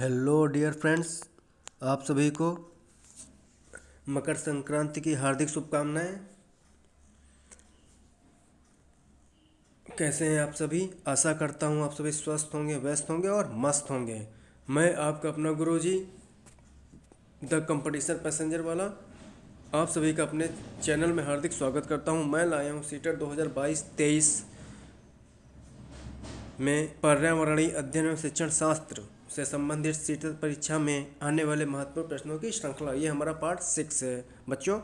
Hello dear friends, आप सभी को मकर संक्रांति की हार्दिक शुभकामनाएं। कैसे हैं आप सभी? आशा करता हूं आप सभी स्वस्थ होंगे, व्यस्त होंगे और मस्त होंगे। मैं आपका अपना गुरुजी द कंपटीशन पैसेंजर वाला आप सभी का अपने चैनल में हार्दिक स्वागत करता हूं। मैं लाया हूं सीटेट 2022-23 में पर्यावरणीय अध्ययन एवं शिक्षण शास्त्र से संबंधित सीटेट परीक्षा में आने वाले महत्वपूर्ण प्रश्नों की श्रृंखला। ये हमारा पार्ट 6 है बच्चों।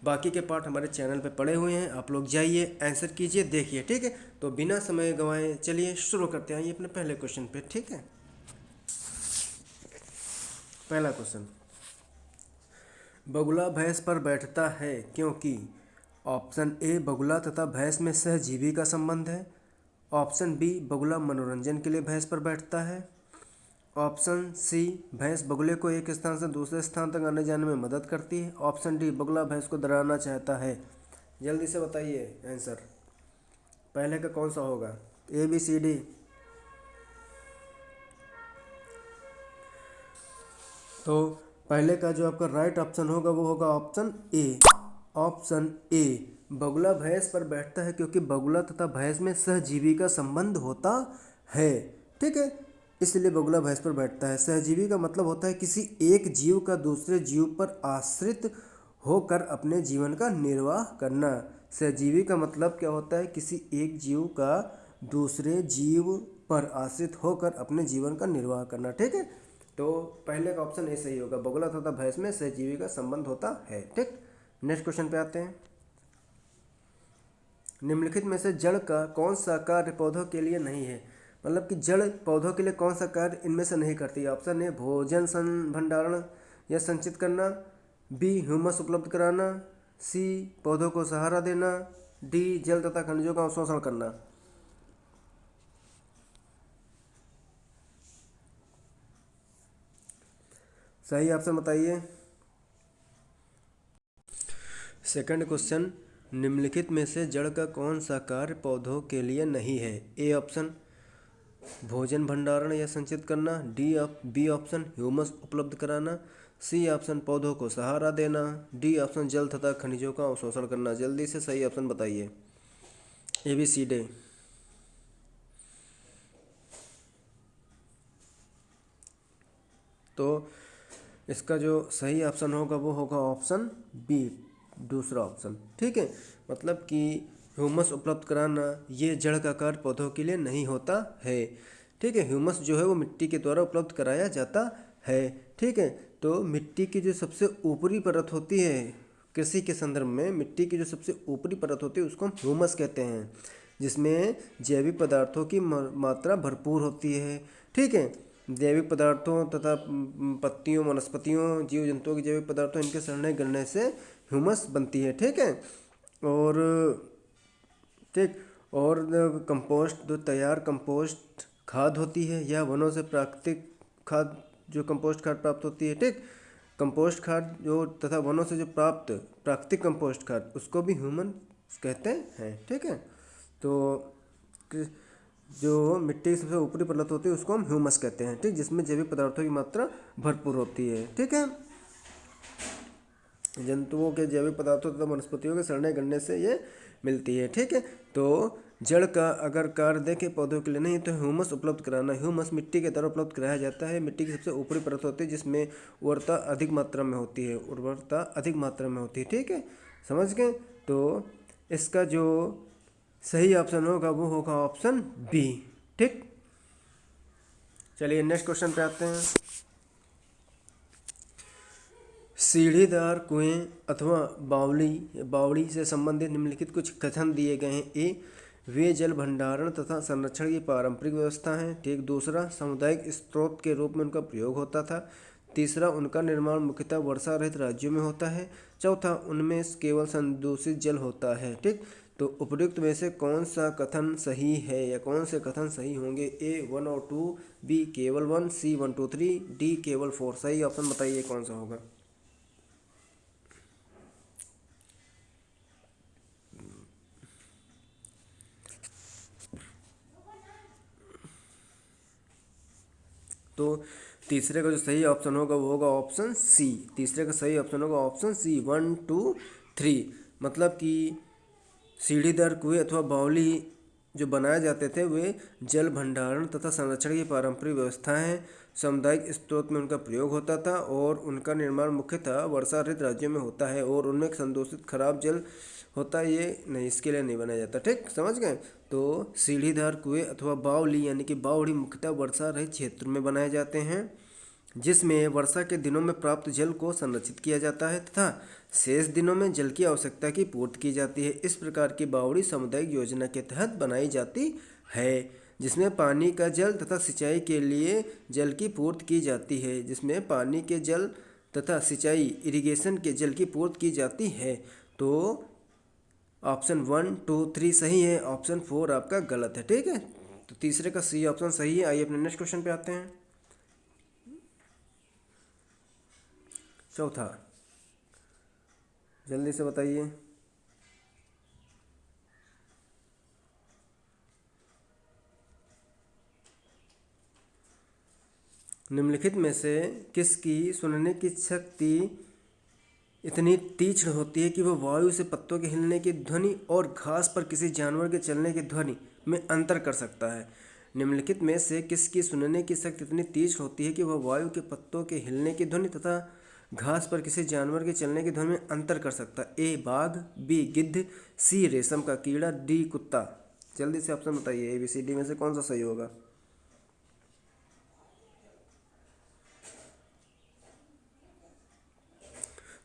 बाकी के पार्ट हमारे चैनल पे पड़े हुए हैं, आप लोग जाइए, आंसर कीजिए, देखिए, ठीक है। तो बिना समय गंवाए चलिए शुरू करते हैं अपने पहले क्वेश्चन पे, ठीक है। पहला क्वेश्चन, बगुला भैंस पर बैठता है क्योंकि ऑप्शन ए, बगुला तथा भैंस में सहजीवी का संबंध है। ऑप्शन बी, बगुला मनोरंजन के लिए भैंस पर बैठता है। ऑप्शन सी, भैंस बगुले को एक स्थान से दूसरे स्थान तक आने जाने में मदद करती है। ऑप्शन डी, बगुला भैंस को डराना चाहता है। जल्दी से बताइए आंसर, पहले का कौन सा होगा? ए, बी, सी, डी? तो पहले का जो आपका राइट ऑप्शन होगा वो होगा ऑप्शन ए। ऑप्शन ए, बगुला भैंस पर बैठता है क्योंकि बगुला तथा भैंस में सहजीवी का संबंध होता है, ठीक है, इसलिए बगुला भैंस पर बैठता है। सहजीवी का मतलब होता है किसी एक जीव का दूसरे जीव पर आश्रित होकर अपने जीवन का निर्वाह करना। सहजीवी का मतलब क्या होता है? किसी एक जीव का दूसरे जीव पर आश्रित होकर अपने जीवन का निर्वाह करना, ठीक है। तो पहले का ऑप्शन ए सही होगा, बगुला तथा भैंस में सहजीवी का संबंध होता है, ठीक। नेक्स्ट क्वेश्चन पे आते हैं। निम्नलिखित में से जड़ का कौन सा कार्य पौधों के लिए नहीं है? मतलब कि जड़ पौधों के लिए कौन सा कार्य इनमें से नहीं करती है? ऑप्शन ए, भोजन भंडारण या संचित करना। बी, ह्यूमस उपलब्ध कराना। सी, पौधों को सहारा देना। डी, जल तथा खनिजों का अवशोषण करना। सही ऑप्शन बताइए। सेकंड क्वेश्चन, निम्नलिखित में से जड़ का कौन सा कार्य पौधों के लिए नहीं है? ए ऑप्शन, भोजन भंडारण या संचित करना। बी ऑप्शन, ह्यूमस उपलब्ध कराना। सी ऑप्शन, पौधों को सहारा देना। डी ऑप्शन, जल तथा खनिजों का अवशोषण करना। जल्दी से सही ऑप्शन बताइए, ए, बी, सी, डी? तो इसका जो सही ऑप्शन होगा वो होगा ऑप्शन बी, दूसरा ऑप्शन, ठीक है। मतलब कि ह्यूमस उपलब्ध कराना ये जड़ का कार्य पौधों के लिए नहीं होता है, ठीक है। ह्यूमस जो है वो मिट्टी के द्वारा उपलब्ध कराया जाता है, ठीक है। तो मिट्टी की जो सबसे ऊपरी परत होती है, कृषि के संदर्भ में मिट्टी की जो सबसे ऊपरी परत होती है उसको हम ह्यूमस कहते हैं, जिसमें जैविक पदार्थों की मात्रा भरपूर होती है, ठीक है। जैविक पदार्थों तथा पत्तियों, वनस्पतियों, जीव जंतुओं के जैविक पदार्थों इनके सड़ने गलने से ह्यूमस बनती है, ठीक है। और ठीक, और कंपोस्ट, जो तैयार कंपोस्ट खाद होती है या वनों से प्राकृतिक खाद, जो कंपोस्ट खाद प्राप्त होती है, ठीक। कंपोस्ट खाद जो तथा वनों से जो प्राप्त प्राकृतिक कंपोस्ट खाद उसको भी ह्यूमन कहते हैं, ठीक है। तो जो मिट्टी की सबसे ऊपरी परत होती है उसको हम ह्यूमस कहते हैं, ठीक, जिसमें जैविक पदार्थों की मात्रा भरपूर होती है, ठीक है। जंतुओं के जैविक पदार्थों तथा वनस्पतियों के सड़ने गलने से ये मिलती है, ठीक है। तो जड़ का अगर कार्य देखें पौधों के लिए नहीं तो ह्यूमस उपलब्ध कराना। ह्यूमस मिट्टी के द्वारा उपलब्ध कराया जाता है। मिट्टी की सबसे ऊपरी परत होती है जिसमें उर्वरता अधिक मात्रा में होती है, उर्वरता अधिक मात्रा में होती है, ठीक है, समझ गए। तो इसका जो सही ऑप्शन होगा वो होगा ऑप्शन बी, ठीक। चलिए नेक्स्ट क्वेश्चन पे आते हैं। सीढ़ीदार कुएं अथवा बावड़ी से संबंधित निम्नलिखित कुछ कथन दिए गए हैं। ए, वे जल भंडारण तथा संरक्षण की पारंपरिक व्यवस्था हैं, ठीक। दूसरा, सामुदायिक स्रोत के रूप में उनका प्रयोग होता था। तीसरा, उनका निर्माण मुख्यतः वर्षा रहित राज्यों में होता है। चौथा, उनमें केवल संदूषित जल होता है, ठीक। तो उपयुक्त में से कौन सा कथन सही है या कौन से कथन सही होंगे? ए 1 और 2, बी केवल 1, सी 1 2 3, डी केवल 4। सही ऑप्शन बताइए कौन सा होगा। तो तीसरे का जो सही ऑप्शन होगा वो होगा ऑप्शन सी। तीसरे का सही ऑप्शन होगा ऑप्शन सी, 1 2 3। मतलब कि सीढ़ीदार कुएं अथवा बावली जो बनाए जाते थे वे जल भंडारण तथा संरक्षण की पारंपरिक व्यवस्थाएं हैं। सामुदायिक स्रोत में उनका प्रयोग होता था और उनका निर्माण मुख्यतः वर्षा रहित राज्यों में होता है और उनमें संदूषित खराब जल होता है, ये नहीं, इसके लिए नहीं बनाया जाता। ठीक, समझ गए। तो सीढ़ीदार कुएं अथवा बावली यानी कि बावड़ी मुख्यतः वर्षा रहित क्षेत्र में बनाए जाते हैं जिसमें वर्षा के दिनों में प्राप्त जल को संरक्षित किया जाता है तथा शेष दिनों में जल की आवश्यकता की पूर्ति की जाती है। इस प्रकार की बावड़ी सामुदायिक योजना के तहत बनाई जाती है जिसमें पानी का जल तथा सिंचाई के लिए जल की पूर्ति की जाती है, जिसमें पानी के जल तथा सिंचाई इरिगेशन के जल की पूर्ति की जाती है। तो ऑप्शन 1 2 3 सही है, ऑप्शन 4 आपका गलत है। ठीक है, तो तीसरे का सी ऑप्शन सही है। आइए अपने नेक्स्ट क्वेश्चन पे आते हैं। चौथा, जल्दी से बताइए। निम्नलिखित में से किसकी सुनने की शक्ति इतनी तीक्ष्ण होती है कि वह वायु से पत्तों के हिलने की ध्वनि और घास पर किसी जानवर के चलने की ध्वनि में अंतर कर सकता है? निम्नलिखित में से किसकी सुनने की शक्ति इतनी तीक्ष्ण होती है कि वह वायु के पत्तों के हिलने की ध्वनि तथा घास पर किसी जानवर के चलने की ध्वनि में अंतर कर सकता है? ए बाघ, बी गिद्ध, सी रेशम का कीड़ा, डी कुत्ता। जल्दी से ऑप्शन बताइए, ABCD में से कौन सा सही होगा?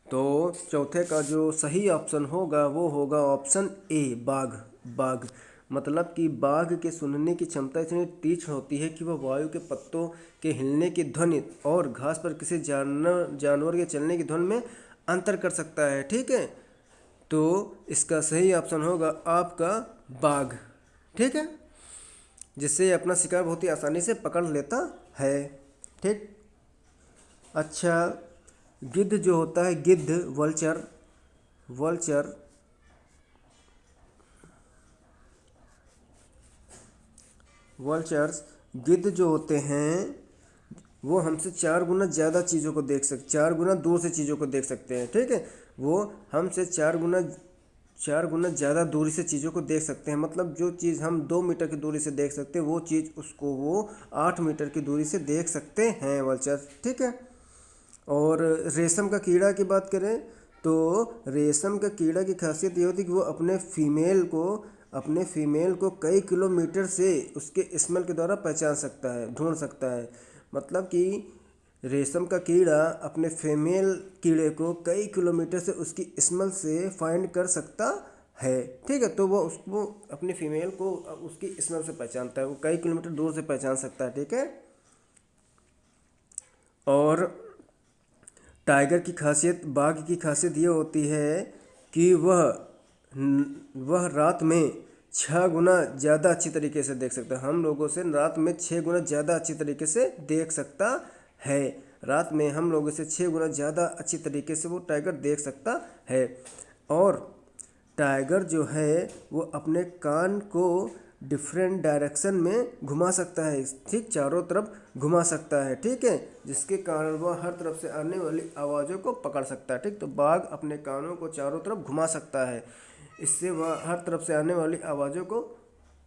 तो चौथे का जो सही ऑप्शन होगा वो होगा ऑप्शन ए, बाघ। बाघ मतलब कि बाघ के सुनने की क्षमता इतनी तीक्ष्ण होती है कि वह वायु के पत्तों के हिलने की ध्वनि और घास पर किसी जानवर के चलने की ध्वनि में अंतर कर सकता है। ठीक है, तो इसका सही ऑप्शन होगा आपका बाघ। ठीक है, जिससे अपना शिकार बहुत ही आसानी से पकड़ लेता है। ठीक, अच्छा, गिद्ध जो होता है, गिद्ध, वल्चर, वल्चर वल्चर्स, गिद्ध जो होते हैं वो हमसे 4 गुना ज़्यादा चीज़ों को 4 गुना दूर से चीज़ों को देख सकते हैं। ठीक है, वो हमसे 4 गुना ज़्यादा दूरी से चीज़ों को देख सकते हैं। मतलब जो चीज़ हम 2 मीटर की दूरी से देख सकते हैं वो चीज़ उसको वो 8 मीटर की दूरी से देख सकते हैं वल्चर्स। ठीक है, और रेशम का कीड़ा की बात करें तो रेशम का कीड़ा की खासियत ये होती है कि वो अपने फीमेल को कई किलोमीटर से उसके स्मेल के द्वारा पहचान सकता है, ढूंढ सकता है। मतलब कि रेशम का कीड़ा अपने फीमेल कीड़े को कई किलोमीटर से उसकी स्मेल से फाइंड कर सकता है। ठीक है, तो वो उसको अपनी फीमेल को उसकी स्मेल से पहचानता है, वो कई किलोमीटर दूर से पहचान सकता है। ठीक है, और टाइगर की खासियत, बाघ की खासियत ये होती है कि वह रात में 6 गुना ज़्यादा अच्छी तरीके से देख सकता है। हम लोगों से रात में 6 गुना ज़्यादा अच्छी तरीके से देख सकता है। रात में हम लोगों से 6 गुना ज़्यादा अच्छी तरीके से वो टाइगर देख सकता है। और टाइगर जो है वो अपने कान को डिफरेंट डायरेक्शन में घुमा सकता है, ठीक, चारों तरफ घुमा सकता है। ठीक है, जिसके कारण वह हर तरफ से आने वाली आवाज़ों को पकड़ सकता है। ठीक, तो बाघ अपने कानों को चारों तरफ घुमा सकता है, इससे वह हर तरफ से आने वाली आवाज़ों को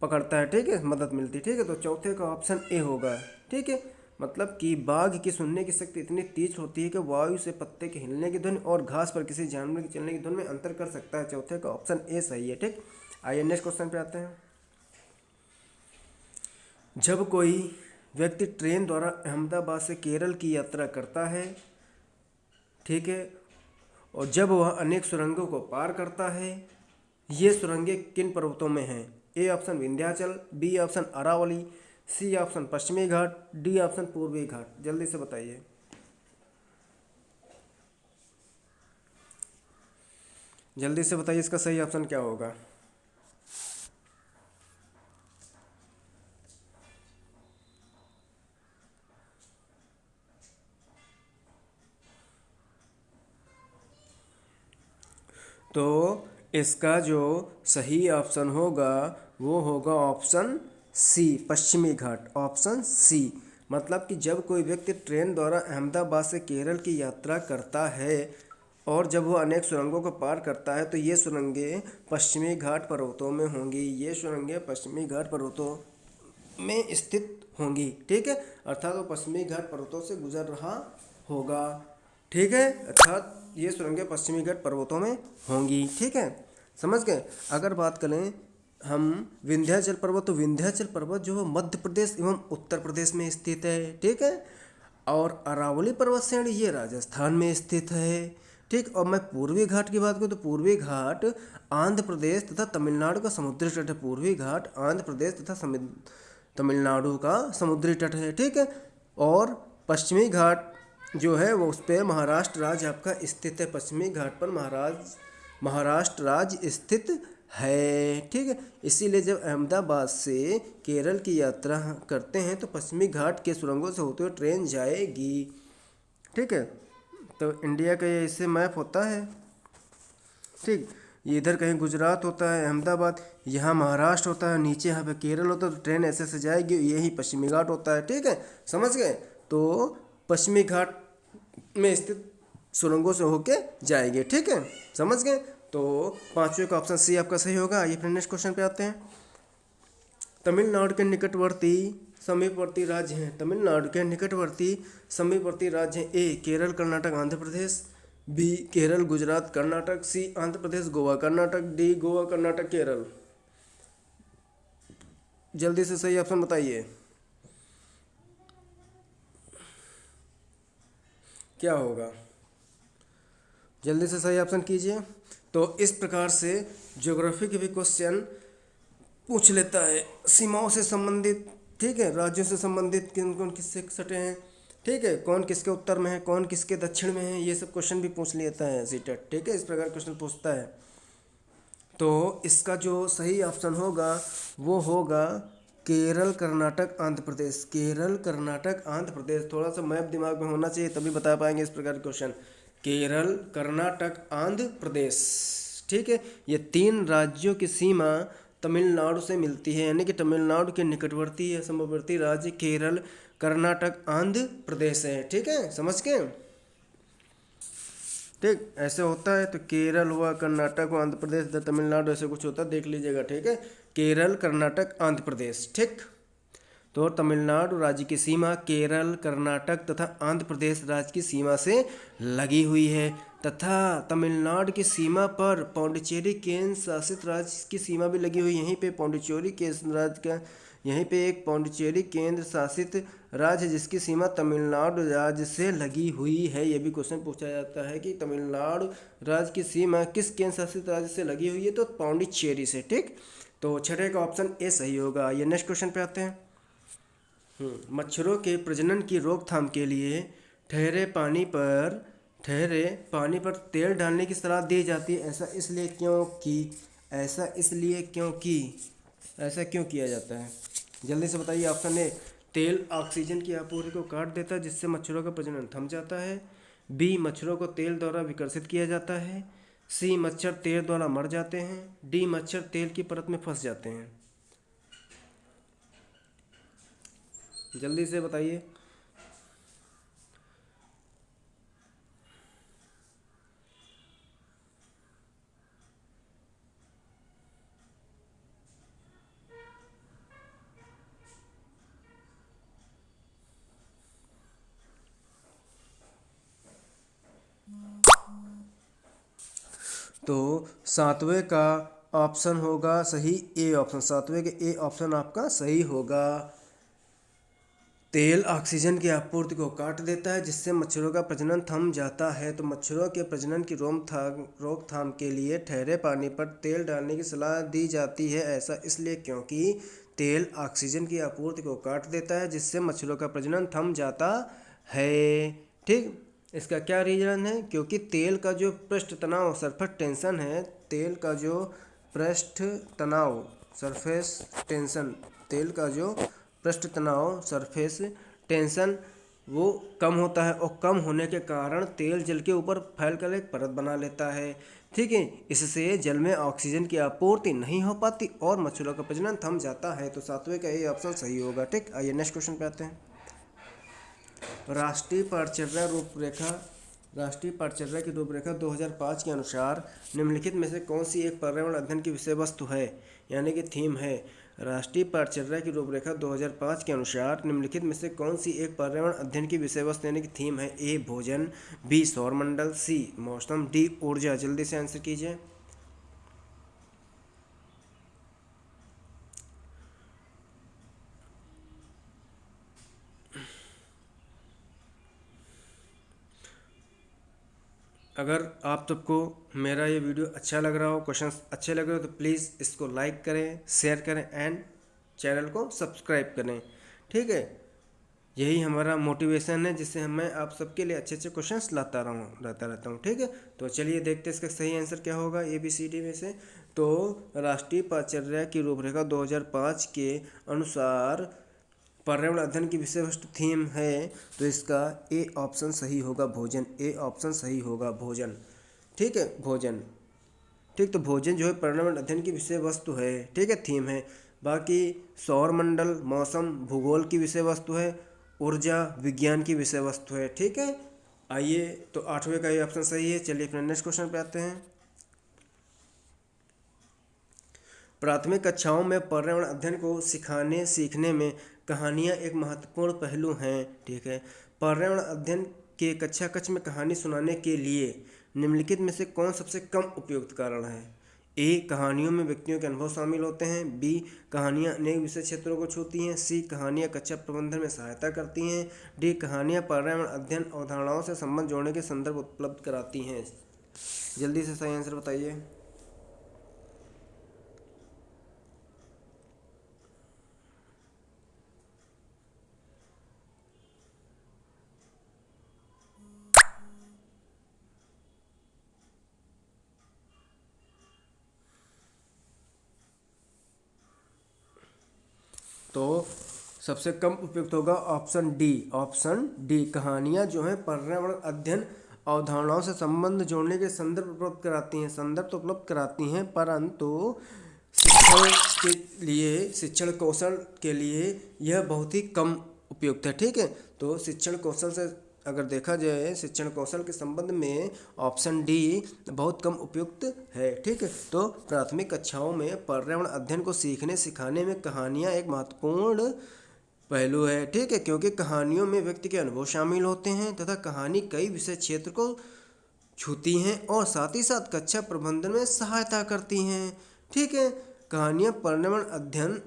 पकड़ता है। ठीक है, मदद मिलती है। ठीक है, तो चौथे का ऑप्शन ए होगा। ठीक है, मतलब कि बाघ की सुनने की शक्ति इतनी तेज होती है कि वायु से पत्ते के हिलने की ध्वनि और घास पर किसी जानवर के चलने की ध्वनि में अंतर कर सकता है। चौथे का ऑप्शन ए सही है। ठीक, आइए नेक्स्ट क्वेश्चन पे आते हैं। जब कोई व्यक्ति ट्रेन द्वारा अहमदाबाद से केरल की यात्रा करता है, ठीक है, और जब वह अनेक सुरंगों को पार करता है, ये सुरंगें किन पर्वतों में हैं? A option Vindhyachal, B option Aravalli, C option Paschimi Ghat, D option पूर्वी घाट। जल्दी से बताइए। जल्दी से बताइए इसका सही ऑप्शन क्या होगा? तो इसका जो सही ऑप्शन होगा वो होगा ऑप्शन सी, पश्चिमी घाट, ऑप्शन सी। मतलब कि जब कोई व्यक्ति ट्रेन द्वारा अहमदाबाद से केरल की यात्रा करता है और जब वो अनेक सुरंगों को पार करता है तो ये सुरंगें पश्चिमी घाट पर्वतों में होंगी। ये सुरंगें पश्चिमी घाट पर्वतों में स्थित होंगी। ठीक है, अर्थात वो पश्चिमी घाट पर्वतों से गुजर रहा होगा। ठीक है, अर्थात ये सुरंगें पश्चिमी घाट पर्वतों में होंगी। ठीक है, समझ गए। अगर बात करें हम विंध्याचल पर्वत, तो विंध्याचल पर्वत जो है मध्य प्रदेश एवं उत्तर प्रदेश में स्थित है। ठीक है, और अरावली पर्वत श्रेणी ये राजस्थान में स्थित है। ठीक, और मैं पूर्वी घाट की बात करूँ तो पूर्वी घाट आंध्र प्रदेश तथा तमिलनाडु का समुद्री तट है। पूर्वी घाट आंध्र प्रदेश तथा तमिलनाडु का समुद्री तट है। ठीक है, और पश्चिमी घाट जो है वो उस पर महाराष्ट्र राज्य आपका स्थित है। पश्चिमी घाट पर महाराष्ट्र राज्य स्थित है। ठीक है, इसीलिए जब अहमदाबाद से केरल की यात्रा करते हैं तो पश्चिमी घाट के सुरंगों से होते हुए ट्रेन जाएगी। ठीक है, तो इंडिया का ये ऐसे मैप होता है। ठीक, ये इधर कहीं गुजरात होता है, अहमदाबाद, यहाँ महाराष्ट्र होता है, नीचे यहाँ पे केरल होता है, तो ट्रेन ऐसे से जाएगी, यही पश्चिमी घाट होता है। ठीक है, समझ गए। तो पश्चिमी घाट में स्थित सुरंगों से होके जाएंगे। ठीक है, समझ गए। तो पांचवें का ऑप्शन सी आपका सही होगा। आइए फिर नेक्स्ट क्वेश्चन पे आते हैं। तमिलनाडु के निकटवर्ती समीपवर्ती राज्य हैं। तमिलनाडु के निकटवर्ती समीपवर्ती राज्य हैं। ए केरल, कर्नाटक, आंध्र प्रदेश। बी केरल, गुजरात, कर्नाटक। सी आंध्र प्रदेश, गोवा, कर्नाटक। डी गोवा, कर्नाटक, केरल। जल्दी से सही ऑप्शन बताइए, क्या होगा? जल्दी से सही ऑप्शन कीजिए। तो इस प्रकार से ज्योग्राफी के भी क्वेश्चन पूछ लेता है, सीमाओं से संबंधित। ठीक है, राज्यों से संबंधित किन कौन किससे सटे हैं। ठीक है, कौन किसके उत्तर में है, कौन किसके दक्षिण में है, ये सब क्वेश्चन भी पूछ लेता है सीटेट। ठीक है, इस प्रकार क्वेश्चन पूछता है। तो इसका जो सही ऑप्शन होगा वो होगा केरल, कर्नाटक, आंध्र प्रदेश। केरल, कर्नाटक, आंध्र प्रदेश। थोड़ा सा मैप दिमाग में होना चाहिए तभी बता पाएंगे इस प्रकार के क्वेश्चन। केरल, कर्नाटक, आंध्र प्रदेश। ठीक है, ये तीन राज्यों की सीमा तमिलनाडु से मिलती है, यानी कि तमिलनाडु के निकटवर्ती या समवर्ती राज्य केरल, कर्नाटक, आंध्र प्रदेश है। ठीक है, समझ के। ठीक, ऐसे होता है। तो केरल हुआ, कर्नाटक हुआ, आंध्र प्रदेश, तमिलनाडु, ऐसे कुछ होता है, देख लीजिएगा। ठीक है, केरल, कर्नाटक, आंध्र प्रदेश। ठीक, तो तमिलनाडु राज्य की सीमा केरल, कर्नाटक तथा आंध्र प्रदेश राज्य की सीमा से लगी हुई है, तथा तमिलनाडु की सीमा पर पौंडीचेरी केंद्र शासित राज्य की सीमा भी लगी हुई है। यहीं पे पौंडीचेरी केंद्र राज्य का, यहीं पे एक पौंडीचेरी केंद्र शासित राज्य जिसकी सीमा तमिलनाडु राज्य से लगी हुई है। ये भी क्वेश्चन पूछा जाता है कि तमिलनाडु राज्य की सीमा किस केंद्र शासित राज्य से लगी हुई है, तो पौंडीचेरी से। ठीक, तो छठे का ऑप्शन ए सही होगा। ये नेक्स्ट क्वेश्चन पे आते हैं। मच्छरों के प्रजनन की रोकथाम के लिए ठहरे पानी पर तेल डालने की सलाह दी जाती है। ऐसा क्यों किया जाता है? जल्दी से बताइए। ऑप्शन ए, तेल ऑक्सीजन की आपूर्ति को काट देता है जिससे मच्छरों का प्रजनन थम जाता है। बी मच्छरों को तेल द्वारा विकर्षित किया जाता है। सी मच्छर तेल द्वारा मर जाते हैं। डी मच्छर तेल की परत में फंस जाते हैं। जल्दी से बताइए। तो सातवें का ऑप्शन होगा सही ए ऑप्शन। सातवें के ए ऑप्शन आपका सही होगा। तेल ऑक्सीजन की आपूर्ति को काट देता है जिससे मच्छरों का प्रजनन थम जाता है। तो मच्छरों के प्रजनन की रोकथाम के लिए ठहरे पानी पर तेल डालने की सलाह दी जाती है। ऐसा इसलिए क्योंकि तेल ऑक्सीजन की आपूर्ति को काट देता है जिससे मच्छरों का प्रजनन थम जाता है। ठीक, इसका क्या रीज़न है? क्योंकि तेल का जो पृष्ठ तनाव सरफेस टेंशन है, तेल का जो पृष्ठ तनाव सरफेस टेंशन, तेल का जो पृष्ठ तनाव सरफेस टेंशन वो कम होता है, और कम होने के कारण तेल जल के ऊपर फैलकर एक परत बना लेता है। ठीक है, इससे जल में ऑक्सीजन की आपूर्ति नहीं हो पाती और मच्छरों का प्रजनन थम जाता है। तो सातवें का ये ऑप्शन सही होगा। ठीक, आइए नेक्स्ट क्वेश्चन पे आते हैं। राष्ट्रीय पाठचर्या की रूपरेखा 2005 के अनुसार निम्नलिखित में से कौन सी एक पर्यावरण अध्ययन की विषय वस्तु है, यानी कि थीम है। राष्ट्रीय पाठचर्या की रूपरेखा 2005 के अनुसार निम्नलिखित में से कौन सी एक पर्यावरण अध्ययन की विषय वस्तु यानी कि थीम है। ए भोजन, बी सौरमंडल, सी मौसम, डी ऊर्जा। जल्दी से आंसर कीजिए। अगर आप सबको मेरा ये वीडियो अच्छा लग रहा हो, क्वेश्चंस अच्छे लग रहे हो, तो प्लीज़ इसको लाइक करें, शेयर करें एंड चैनल को सब्सक्राइब करें। ठीक है, यही हमारा मोटिवेशन है, जिससे मैं आप सबके लिए अच्छे अच्छे क्वेश्चंस लाता रहता हूँ। ठीक है, तो चलिए देखते हैं इसका सही आंसर क्या होगा ABCD में से। तो राष्ट्रीय पाठचर्या की रूपरेखा 2005 के अनुसार पर्यावरण अध्ययन की विषय वस्तु थीम है, तो इसका ए ऑप्शन सही होगा, भोजन। ए ऑप्शन सही होगा, भोजन। ठीक है, भोजन। ठीक, तो भोजन जो है पर्यावरण अध्ययन की विषय वस्तु है। ठीक है, थीम है। बाकी सौरमंडल, मौसम, भूगोल की विषय वस्तु है। ऊर्जा विज्ञान की विषय वस्तु है। ठीक है, आइए, तो 8वें का ये ऑप्शन सही है। चलिए अपने नेक्स्ट क्वेश्चन पे आते हैं। प्राथमिक कक्षाओं में पर्यावरण अध्ययन को सिखाने सीखने में कहानियाँ एक महत्वपूर्ण पहलू हैं। ठीक है, पर्यावरण अध्ययन के कक्षा में कहानी सुनाने के लिए निम्नलिखित में से कौन सबसे कम उपयुक्त कारण है। ए कहानियों में व्यक्तियों के अनुभव शामिल होते हैं। बी कहानियाँ अनेक विषय क्षेत्रों को छूती हैं। सी कहानियाँ कक्षा प्रबंधन में सहायता करती हैं। डी कहानियाँ पर्यावरण अध्ययन अवधारणाओं से संबंध जोड़ने के संदर्भ उपलब्ध कराती हैं। जल्दी से सही आंसर बताइए। तो सबसे कम उपयुक्त होगा ऑप्शन डी। ऑप्शन डी, कहानियाँ जो हैं पर्यावरण अध्ययन अवधारणाओं से संबंध जोड़ने के संदर्भ उपलब्ध कराती हैं। संदर्भ तो उपलब्ध कराती हैं, परंतु शिक्षण कौशल के लिए यह बहुत ही कम उपयुक्त है। ठीक है, तो शिक्षण कौशल से अगर देखा जाए, शिक्षण कौशल के संबंध में ऑप्शन डी बहुत कम उपयुक्त है। ठीक है, तो प्राथमिक कक्षाओं में पर्यावरण अध्ययन को सीखने सिखाने में कहानियाँ एक महत्वपूर्ण पहलू है। ठीक है, क्योंकि कहानियों में व्यक्ति के अनुभव शामिल होते हैं तथा कहानी कई विषय क्षेत्र को छूती हैं और साथ ही साथ कक्षा प्रबंधन में सहायता करती हैं। ठीक है, कहानियाँ पर्यावरण अध्ययन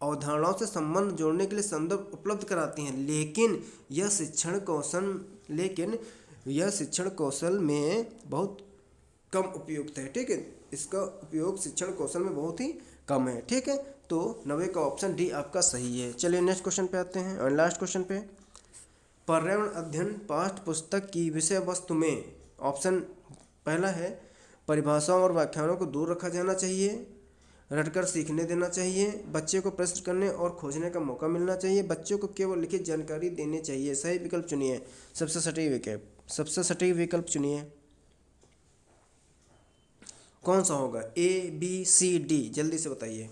अवधारणाओं से संबंध जोड़ने के लिए संदर्भ उपलब्ध कराती हैं, लेकिन यह शिक्षण कौशल में बहुत कम उपयुक्त है। ठीक है, इसका उपयोग शिक्षण कौशल में बहुत ही कम है। ठीक है, तो 9वें का ऑप्शन डी आपका सही है। चलिए नेक्स्ट क्वेश्चन पे आते हैं और लास्ट क्वेश्चन पे। पर्यावरण अध्ययन पाठ्य पुस्तक की विषय वस्तु में ऑप्शन पहला है परिभाषाओं और व्याख्यानों को दूर रखा जाना चाहिए, रटकर सीखने देना चाहिए, बच्चे को प्रश्न करने और खोजने का मौका मिलना चाहिए, बच्चों को केवल लिखित जानकारी देनी चाहिए। सही विकल्प चुनिए, सबसे सटीक विकल्प चुनिए। कौन सा होगा, ABCD? जल्दी से बताइए।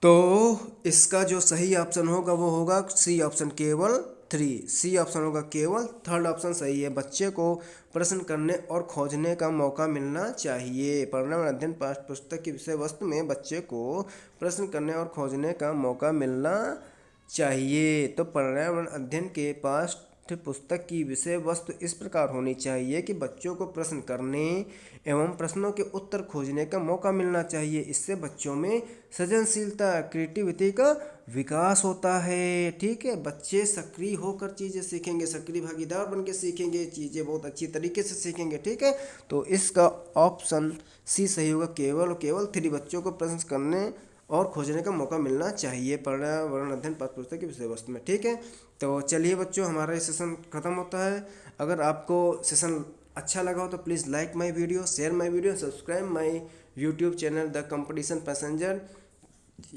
तो इसका जो सही ऑप्शन होगा वो होगा सी ऑप्शन, केवल 3। सी ऑप्शन होगा केवल, थर्ड ऑप्शन सही है। बच्चे को प्रश्न करने और खोजने का मौका मिलना चाहिए। पर्यावरण अध्ययन पाठ्य पुस्तक की विषय वस्तु में बच्चे को प्रश्न करने और खोजने का मौका मिलना चाहिए। तो पर्यावरण अध्ययन के पाठ्य पुस्तक की विषय वस्तु इस प्रकार होनी चाहिए कि बच्चों को प्रश्न करने एवं प्रश्नों के उत्तर खोजने का मौका मिलना चाहिए। इससे बच्चों में सृजनशीलता, क्रिएटिविटी का विकास होता है। ठीक है, बच्चे सक्रिय होकर चीज़ें सीखेंगे, सक्रिय भागीदार बन के सीखेंगे, चीज़ें बहुत अच्छी तरीके से सीखेंगे। ठीक है, तो इसका ऑप्शन सी सही होगा, केवल और केवल 3। बच्चों को प्रश्न करने और खोजने का मौका मिलना चाहिए पर्यावरण अध्ययन पाठ्य पुस्तक की विषय वस्तु में। ठीक है, तो चलिए बच्चों, हमारा ये सेशन ख़त्म होता है। अगर आपको सेशन अच्छा लगा हो तो please like my video, share my video, subscribe my YouTube channel the competition passenger.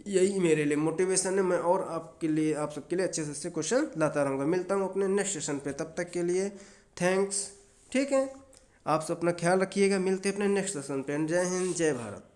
यही मेरे लिए मोटिवेशन है। मैं और आप सबके लिए अच्छे से अच्छे क्वेश्चन लाता रहूँगा। मिलता हूँ अपने नेक्स्ट सेशन पे, तब तक के लिए थैंक्स। ठीक है, आप सब अपना ख्याल रखिएगा। मिलते हैं अपने नेक्स्ट सेशन पे। जय हिंद, जय भारत।